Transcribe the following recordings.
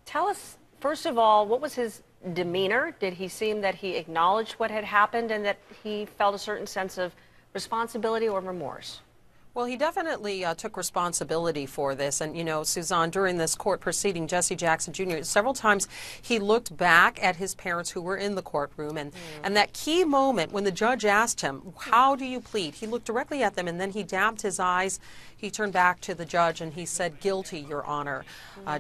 Tell us, first of all, what was his demeanor? Did he seem that he acknowledged what had happened and that he felt a certain sense of responsibility or remorse? Well, he definitely took responsibility for this. And, you know, Suzanne, during this court proceeding, Jesse Jackson Jr., several times he looked back at his parents who were in the courtroom. And that key moment when the judge asked him, how do you plead? He looked directly at them and then he dabbed his eyes. He turned back to the judge and he said, guilty, Your Honor.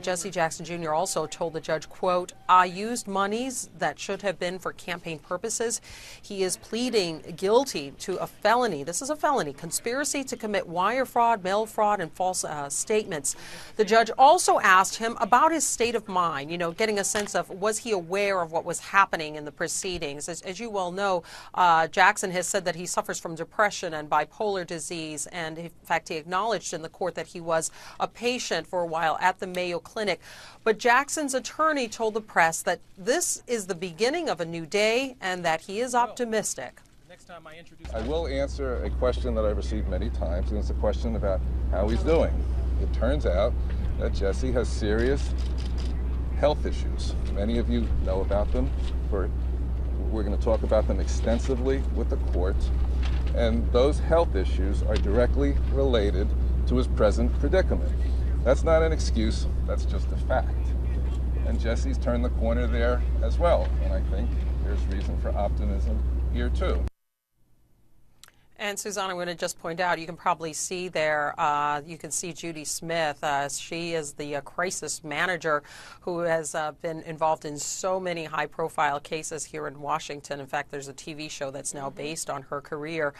Jesse Jackson Jr. also told the judge, quote, I used monies that should have been for campaign purposes. He is pleading guilty to a felony. This is a felony, conspiracy to commit wire fraud, mail fraud, and false statements. The judge also asked him about his state of mind, you know, getting a sense of was he aware of what was happening in the proceedings. As you well know, Jackson has said that he suffers from depression and bipolar disease, and in fact he acknowledged in the court that he was a patient for a while at the Mayo Clinic. But Jackson's attorney told the press that this is the beginning of a new day and that he is optimistic. I will answer a question that I've received many times, and it's a question about how he's doing. It turns out that Jesse has serious health issues. Many of you know about them. We're going to talk about them extensively with the court, and those health issues are directly related to his present predicament. That's not an excuse, that's just a fact. And Jesse's turned the corner there as well, and I think there's reason for optimism here too. And Suzanne, I'm going to just point out, you can probably see there, you can see Judy Smith. She is the crisis manager who has been involved in so many high-profile cases here in Washington. In fact, there's a TV show that's now based on her career.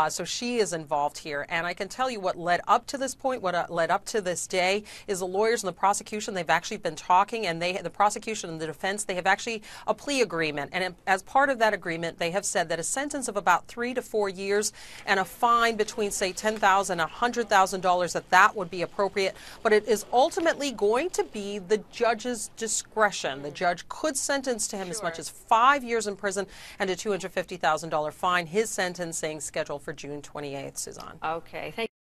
So she is involved here. And I can tell you what led up to this point, what led up to this day, is the lawyers and the prosecution, they've actually been talking, and the prosecution and the defense, they have actually a plea agreement. And as part of that agreement, they have said that a sentence of about 3 to 4 years and a fine between, say, $10,000 and $100,000, that would be appropriate. But it is ultimately going to be the judge's discretion. The judge could sentence to him as much as 5 years in prison and a $250,000 fine. His sentencing scheduled for June 28th, Suzanne. Okay. Thank you.